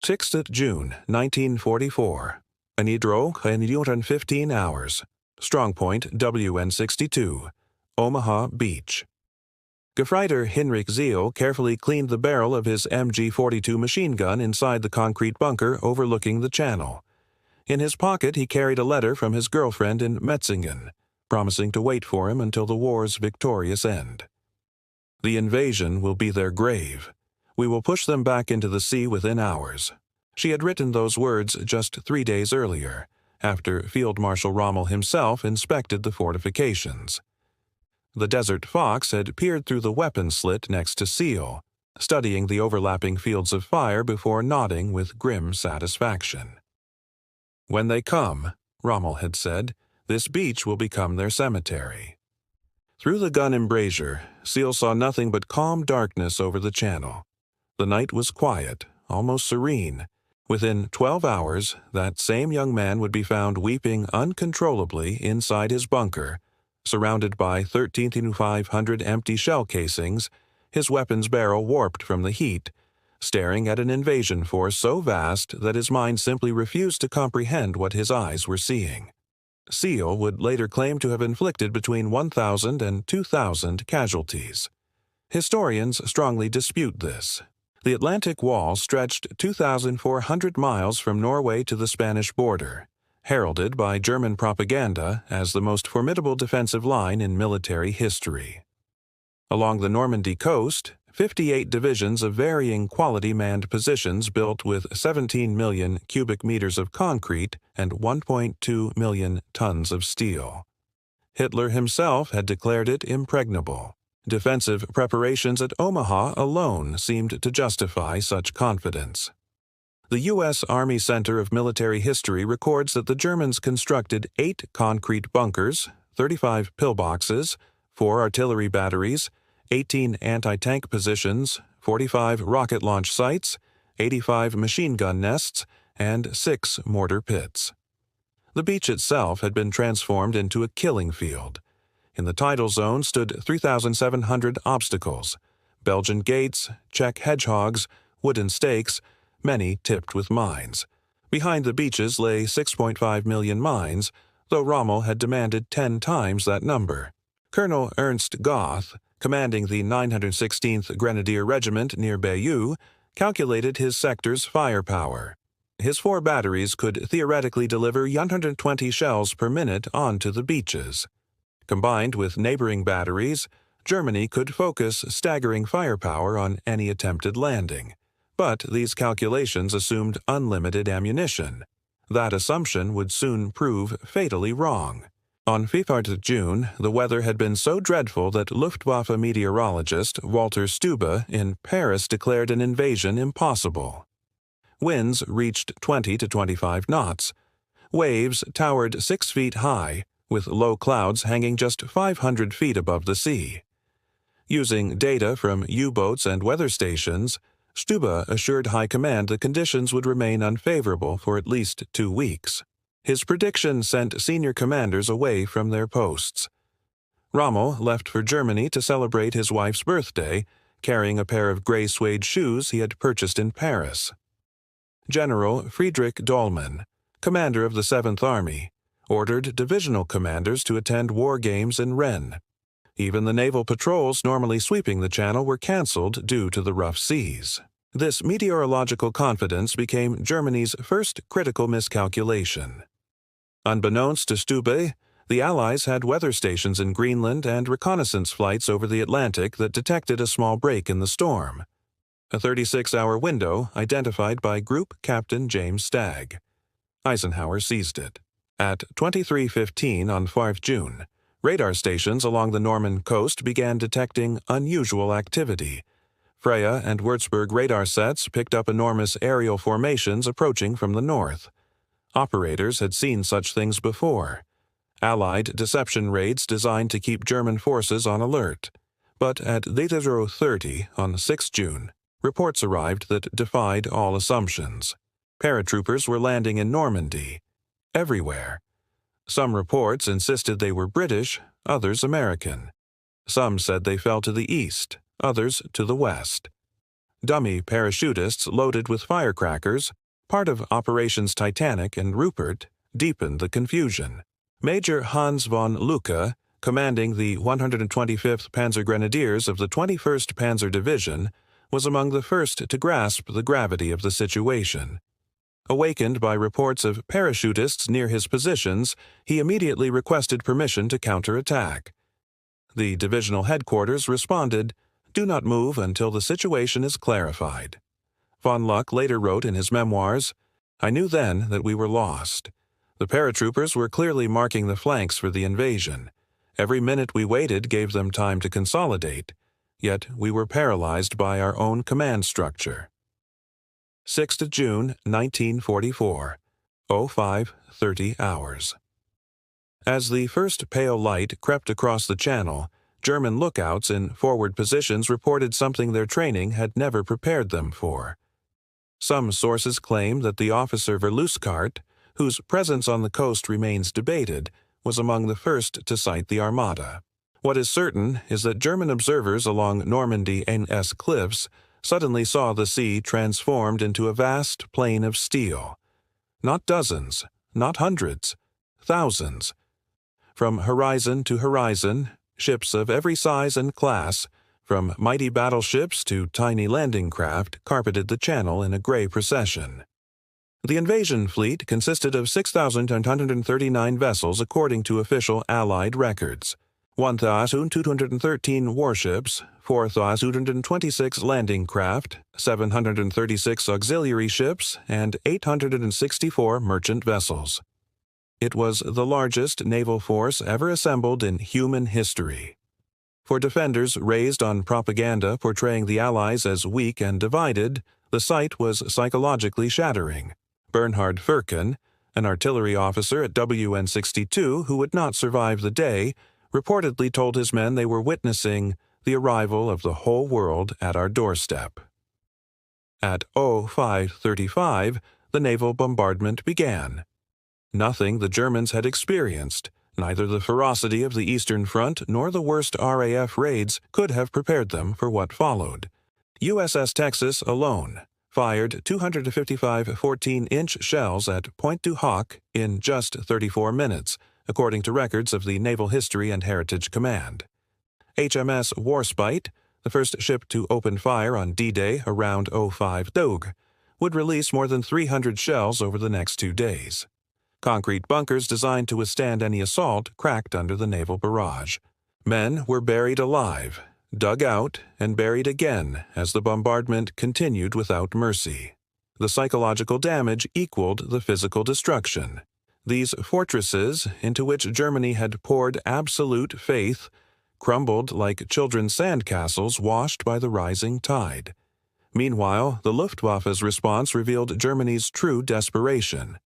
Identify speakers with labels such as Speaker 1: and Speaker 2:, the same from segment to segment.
Speaker 1: 6th June 1944. Anidro 115 hours. Strongpoint WN62. Omaha Beach. Gefreiter Hinrich Zeil carefully cleaned the barrel of his MG-42 machine gun inside the concrete bunker overlooking the channel. In his pocket he carried a letter from his girlfriend in Metzingen, promising to wait for him until the war's victorious end. "The invasion will be their grave. We will push them back into the sea within hours." She had written those words just 3 days earlier, after Field Marshal Rommel himself inspected the fortifications. The Desert Fox had peered through the weapon slit next to Seal, studying the overlapping fields of fire before nodding with grim satisfaction. "When they come," Rommel had said, "this beach will become their cemetery." Through the gun embrasure, Seal saw nothing but calm darkness over the channel. The night was quiet, almost serene. Within 12 hours, that same young man would be found weeping uncontrollably inside his bunker, surrounded by 13,500 empty shell casings, his weapon's barrel warped from the heat, staring at an invasion force so vast that his mind simply refused to comprehend what his eyes were seeing. Seal would later claim to have inflicted between 1,000 and 2,000 casualties. Historians strongly dispute this. The Atlantic Wall stretched 2,400 miles from Norway to the Spanish border, heralded by German propaganda as the most formidable defensive line in military history. Along the Normandy coast, 58 divisions of varying quality manned positions built with 17 million cubic meters of concrete and 1.2 million tons of steel. Hitler himself had declared it impregnable. Defensive preparations at Omaha alone seemed to justify such confidence. The U.S. Army Center of Military History records that the Germans constructed 8 concrete bunkers, 35 pillboxes, 4 artillery batteries, 18 anti-tank positions, 45 rocket launch sites, 85 machine gun nests, and 6 mortar pits. The beach itself had been transformed into a killing field. In the tidal zone stood 3,700 obstacles, Belgian gates, Czech hedgehogs, wooden stakes, many tipped with mines. Behind the beaches lay 6.5 million mines, though Rommel had demanded 10 times that number. Colonel Ernst Goth, commanding the 916th Grenadier Regiment near Bayeux, calculated his sector's firepower. His 4 batteries could theoretically deliver 120 shells per minute onto the beaches. Combined with neighboring batteries, Germany could focus staggering firepower on any attempted landing. But these calculations assumed unlimited ammunition. That assumption would soon prove fatally wrong. On 5th June, the weather had been so dreadful that Luftwaffe meteorologist Walter Stube in Paris declared an invasion impossible. Winds reached 20 to 25 knots. Waves towered 6 feet high, with low clouds hanging just 500 feet above the sea. Using data from U-boats and weather stations, Stube assured High Command the conditions would remain unfavorable for at least 2 weeks. His prediction sent senior commanders away from their posts. Rommel left for Germany to celebrate his wife's birthday, carrying a pair of gray suede shoes he had purchased in Paris. General Friedrich Dollmann, commander of the 7th Army, ordered divisional commanders to attend war games in Rennes. Even the naval patrols normally sweeping the channel were cancelled due to the rough seas. This meteorological confidence became Germany's first critical miscalculation. Unbeknownst to Stube, the Allies had weather stations in Greenland and reconnaissance flights over the Atlantic that detected a small break in the storm. A 36-hour window identified by Group Captain James Stagg. Eisenhower seized it. At 23:15 on 5 June, radar stations along the Norman coast began detecting unusual activity. Freya and Würzburg radar sets picked up enormous aerial formations approaching from the north. Operators had seen such things before. Allied deception raids designed to keep German forces on alert. But at 00:30 on 6 June, reports arrived that defied all assumptions. Paratroopers were landing in Normandy. Everywhere. Some reports insisted they were British, others American. Some said they fell to the east, others to the west. dummy parachutists loaded with firecrackers, part of Operations Titanic and Rupert, deepened the confusion. Major Hans von Lucke, commanding the 125th Panzergrenadiers of the 21st Panzer Division, was among the first to grasp the gravity of the situation. Awakened by reports of parachutists near his positions, he immediately requested permission to counterattack. The divisional headquarters responded, "Do not move until the situation is clarified." Von Lucke later wrote in his memoirs, "I knew then that we were lost. The paratroopers were clearly marking the flanks for the invasion. Every minute we waited gave them time to consolidate, yet we were paralyzed by our own command structure." 6th June 1944, 05:30 hours. As the first pale light crept across the channel, German lookouts in forward positions reported something their training had never prepared them for. Some sources claim that the officer Verluscart, whose presence on the coast remains debated, was among the first to sight the Armada. What is certain is that German observers along Normandy NS cliffs suddenly saw the sea transformed into a vast plain of steel. Not dozens, not hundreds, thousands. From horizon to horizon, ships of every size and class, from mighty battleships to tiny landing craft, carpeted the channel in a gray procession. The invasion fleet consisted of 6,139 vessels according to official Allied records, 1,213 warships, 4,226 landing craft, 736 auxiliary ships, and 864 merchant vessels. It was the largest naval force ever assembled in human history. For defenders raised on propaganda portraying the Allies as weak and divided, the sight was psychologically shattering. Bernhard Firkin, an artillery officer at WN-62 who would not survive the day, reportedly told his men they were witnessing the arrival of the whole world at our doorstep. At 05:35, the naval bombardment began. Nothing the Germans had experienced, neither the ferocity of the Eastern Front nor the worst RAF raids could have prepared them for what followed. USS Texas alone fired 255 14-inch shells at Pointe du Hoc in just 34 minutes, according to records of the Naval History and Heritage Command. HMS Warspite, the first ship to open fire on D-Day around 05 Doug, would release more than 300 shells over the next 2 days. Concrete bunkers designed to withstand any assault cracked under the naval barrage. Men were buried alive, dug out, and buried again as the bombardment continued without mercy. The psychological damage equaled the physical destruction. These fortresses, into which Germany had poured absolute faith, crumbled like children's sandcastles washed by the rising tide. Meanwhile, the Luftwaffe's response revealed Germany's true desperation.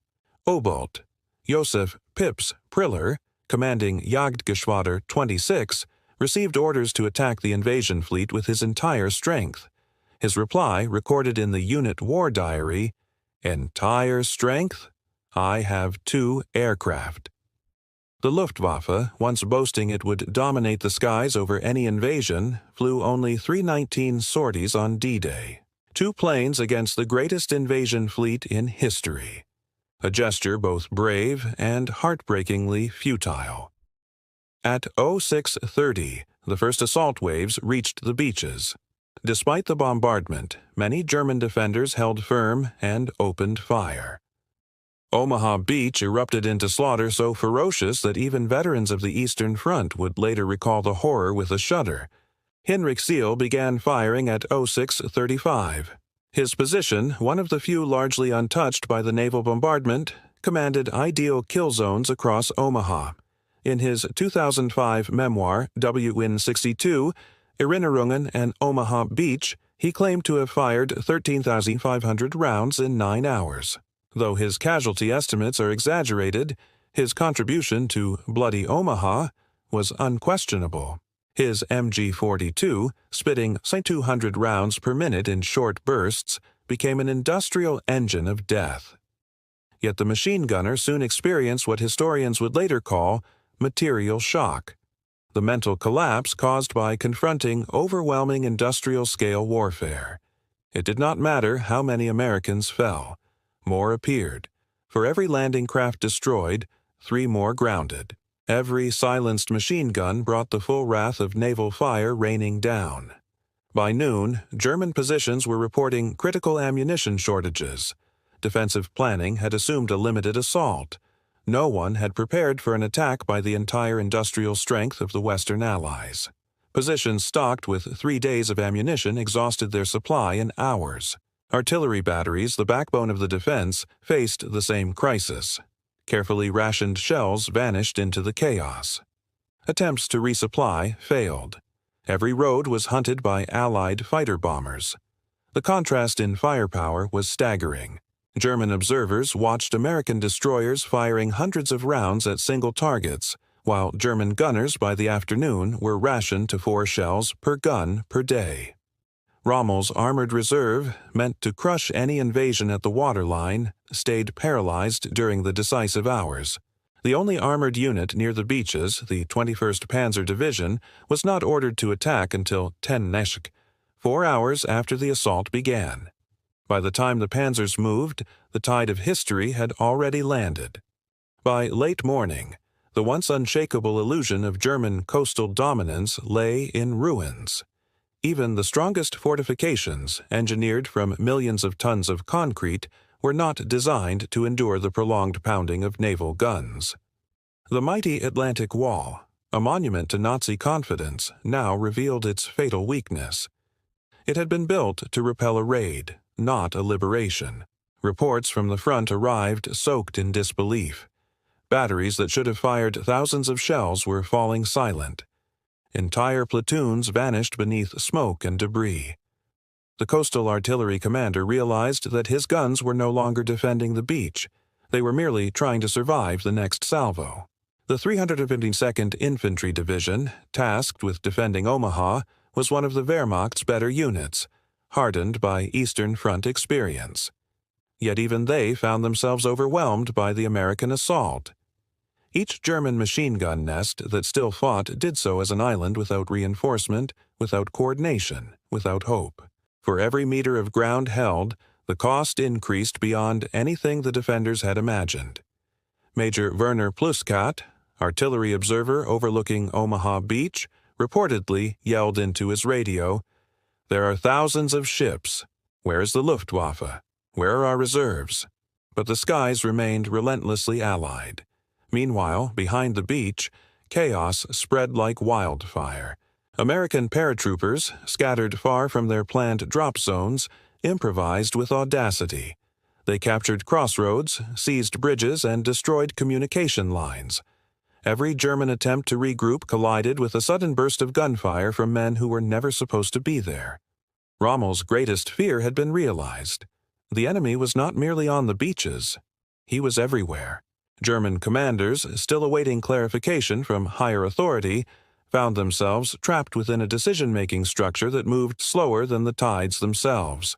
Speaker 1: Obolt, Josef Pips Priller, commanding Jagdgeschwader 26, received orders to attack the invasion fleet with his entire strength. His reply, recorded in the unit war diary, "Entire strength? I have 2 aircraft." The Luftwaffe, once boasting it would dominate the skies over any invasion, flew only 319 sorties on D-Day. 2 planes against the greatest invasion fleet in history. A gesture both brave and heartbreakingly futile. At 06:30, the first assault waves reached the beaches. Despite the bombardment, many German defenders held firm and opened fire. Omaha Beach erupted into slaughter so ferocious that even veterans of the Eastern Front would later recall the horror with a shudder. Hinrich Seele began firing at 06:35. His position, one of the few largely untouched by the naval bombardment, commanded ideal kill zones across Omaha. In his 2005 memoir, WWII, Erinnerungen and Omaha Beach, he claimed to have fired 13,500 rounds in 9 hours. Though his casualty estimates are exaggerated, his contribution to Bloody Omaha was unquestionable. His MG-42, spitting 200 rounds per minute in short bursts, became an industrial engine of death. Yet the machine gunner soon experienced what historians would later call material shock, the mental collapse caused by confronting overwhelming industrial-scale warfare. It did not matter how many Americans fell. More appeared. For every landing craft destroyed, 3 more grounded. Every silenced machine gun brought the full wrath of naval fire raining down. By noon, German positions were reporting critical ammunition shortages. Defensive planning had assumed a limited assault. No one had prepared for an attack by the entire industrial strength of the Western Allies. Positions stocked with 3 days of ammunition exhausted their supply in hours. Artillery batteries, the backbone of the defense, faced the same crisis. Carefully rationed shells vanished into the chaos. Attempts to resupply failed. Every road was hunted by Allied fighter bombers. The contrast in firepower was staggering. German observers watched American destroyers firing hundreds of rounds at single targets, while German gunners by the afternoon were rationed to 4 shells per gun per day. Rommel's armored reserve, meant to crush any invasion at the waterline, stayed paralyzed during the decisive hours. The only armored unit near the beaches, the 21st Panzer Division, was not ordered to attack until 10 Neschk, 4 hours after the assault began. By the time the panzers moved, the tide of history had already landed. By late morning, the once unshakable illusion of German coastal dominance lay in ruins. Even the strongest fortifications, engineered from millions of tons of concrete, were not designed to endure the prolonged pounding of naval guns. The mighty Atlantic Wall, a monument to Nazi confidence, now revealed its fatal weakness. It had been built to repel a raid, not a liberation. Reports from the front arrived soaked in disbelief. Batteries that should have fired thousands of shells were falling silent. Entire platoons vanished beneath smoke and debris. The coastal artillery commander realized that his guns were no longer defending the beach. They were merely trying to survive the next salvo. The 352nd Infantry Division, tasked with defending Omaha, was one of the Wehrmacht's better units, hardened by Eastern Front experience. Yet even they found themselves overwhelmed by the American assault. Each German machine gun nest that still fought did so as an island without reinforcement, without coordination, without hope. For every meter of ground held, the cost increased beyond anything the defenders had imagined. Major Werner Pluskat, artillery observer overlooking Omaha Beach, reportedly yelled into his radio, "There are thousands of ships. Where is the Luftwaffe? Where are our reserves?" But the skies remained relentlessly allied. Meanwhile, behind the beach, chaos spread like wildfire. American paratroopers, scattered far from their planned drop zones, improvised with audacity. They captured crossroads, seized bridges, and destroyed communication lines. Every German attempt to regroup collided with a sudden burst of gunfire from men who were never supposed to be there. Rommel's greatest fear had been realized. The enemy was not merely on the beaches. He was everywhere. German commanders, still awaiting clarification from higher authority, found themselves trapped within a decision-making structure that moved slower than the tides themselves.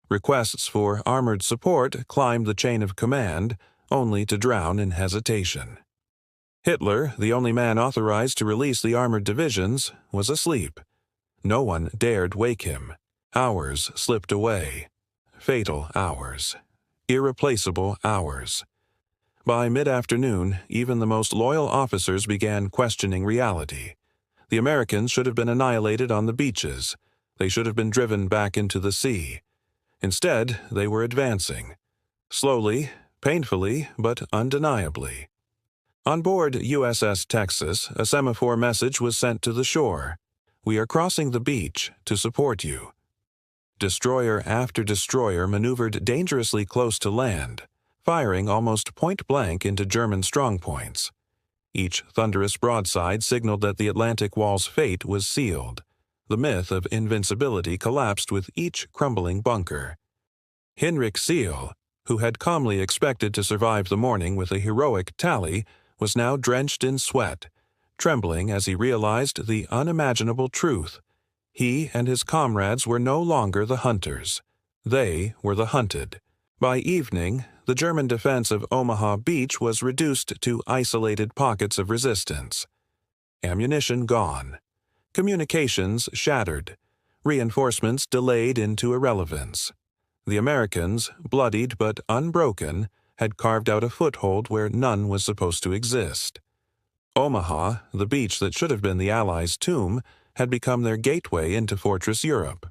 Speaker 1: Requests for armored support climbed the chain of command, only to drown in hesitation. Hitler, the only man authorized to release the armored divisions, was asleep. No one dared wake him. Hours slipped away. Fatal hours. Irreplaceable hours. By mid-afternoon, even the most loyal officers began questioning reality. The Americans should have been annihilated on the beaches. They should have been driven back into the sea. Instead, they were advancing. Slowly, painfully, but undeniably. On board USS Texas, a semaphore message was sent to the shore. "We are crossing the beach to support you." Destroyer after destroyer maneuvered dangerously close to land, firing almost point-blank into German strongpoints. Each thunderous broadside signaled that the Atlantic Wall's fate was sealed. The myth of invincibility collapsed with each crumbling bunker. Hinrich Seele, who had calmly expected to survive the morning with a heroic tally, was now drenched in sweat, trembling as he realized the unimaginable truth. He and his comrades were no longer the hunters. They were the hunted. By evening, the German defense of Omaha Beach was reduced to isolated pockets of resistance. Ammunition gone. Communications shattered. reinforcements delayed into irrelevance. The Americans, bloodied but unbroken, had carved out a foothold where none was supposed to exist. Omaha, the beach that should have been the Allies' tomb, had become their gateway into Fortress Europe.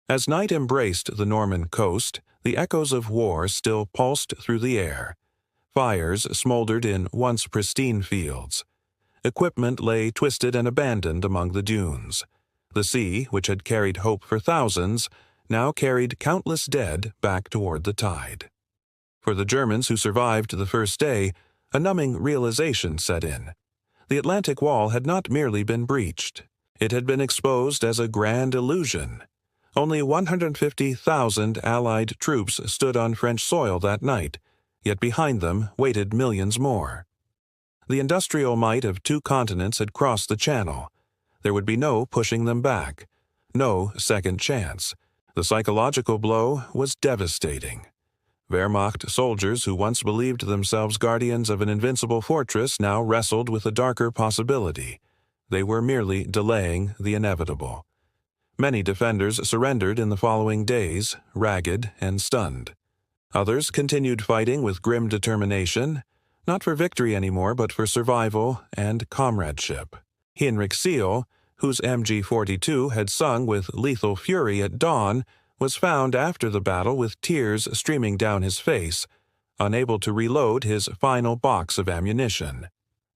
Speaker 1: As night embraced the Norman coast, the echoes of war still pulsed through the air. Fires smoldered in once pristine fields. Equipment lay twisted and abandoned among the dunes. The sea, which had carried hope for thousands, now carried countless dead back toward the tide. For the Germans who survived the first day, a numbing realization set in. The Atlantic Wall had not merely been breached. It had been exposed as a grand illusion. Only 150,000 Allied troops stood on French soil that night, yet behind them waited millions more. The industrial might of two continents had crossed the Channel. There would be no pushing them back, no second chance. The psychological blow was devastating. Wehrmacht soldiers who once believed themselves guardians of an invincible fortress now wrestled with a darker possibility. They were merely delaying the inevitable. Many defenders surrendered in the following days, ragged and stunned. Others continued fighting with grim determination, not for victory anymore, but for survival and comradeship. Heinrich Seal, whose MG-42 had sung with lethal fury at dawn, was found after the battle with tears streaming down his face, unable to reload his final box of ammunition.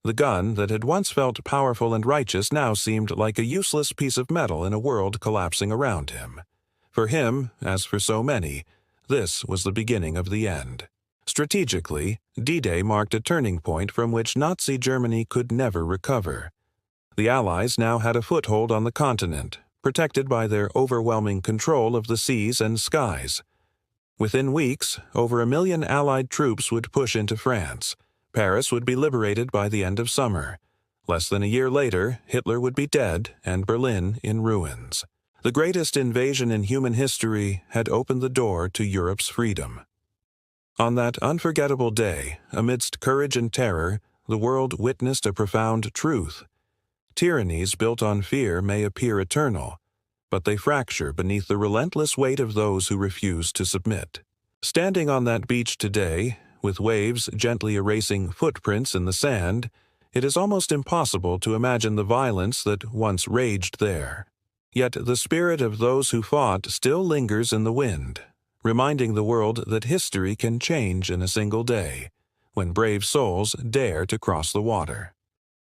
Speaker 1: The gun that had once felt powerful and righteous now seemed like a useless piece of metal in a world collapsing around him. For him, as for so many, this was the beginning of the end. Strategically, D-Day marked a turning point from which Nazi Germany could never recover. The Allies now had a foothold on the continent, protected by their overwhelming control of the seas and skies. Within weeks, over 1 million Allied troops would push into France. Paris would be liberated by the end of summer. Less than a year later, Hitler would be dead and Berlin in ruins. The greatest invasion in human history had opened the door to Europe's freedom. On that unforgettable day, amidst courage and terror, the world witnessed a profound truth. Tyrannies built on fear may appear eternal, but they fracture beneath the relentless weight of those who refuse to submit. Standing on that beach today, with waves gently erasing footprints in the sand, it is almost impossible to imagine the violence that once raged there. Yet the spirit of those who fought still lingers in the wind, reminding the world that history can change in a single day, when brave souls dare to cross the water.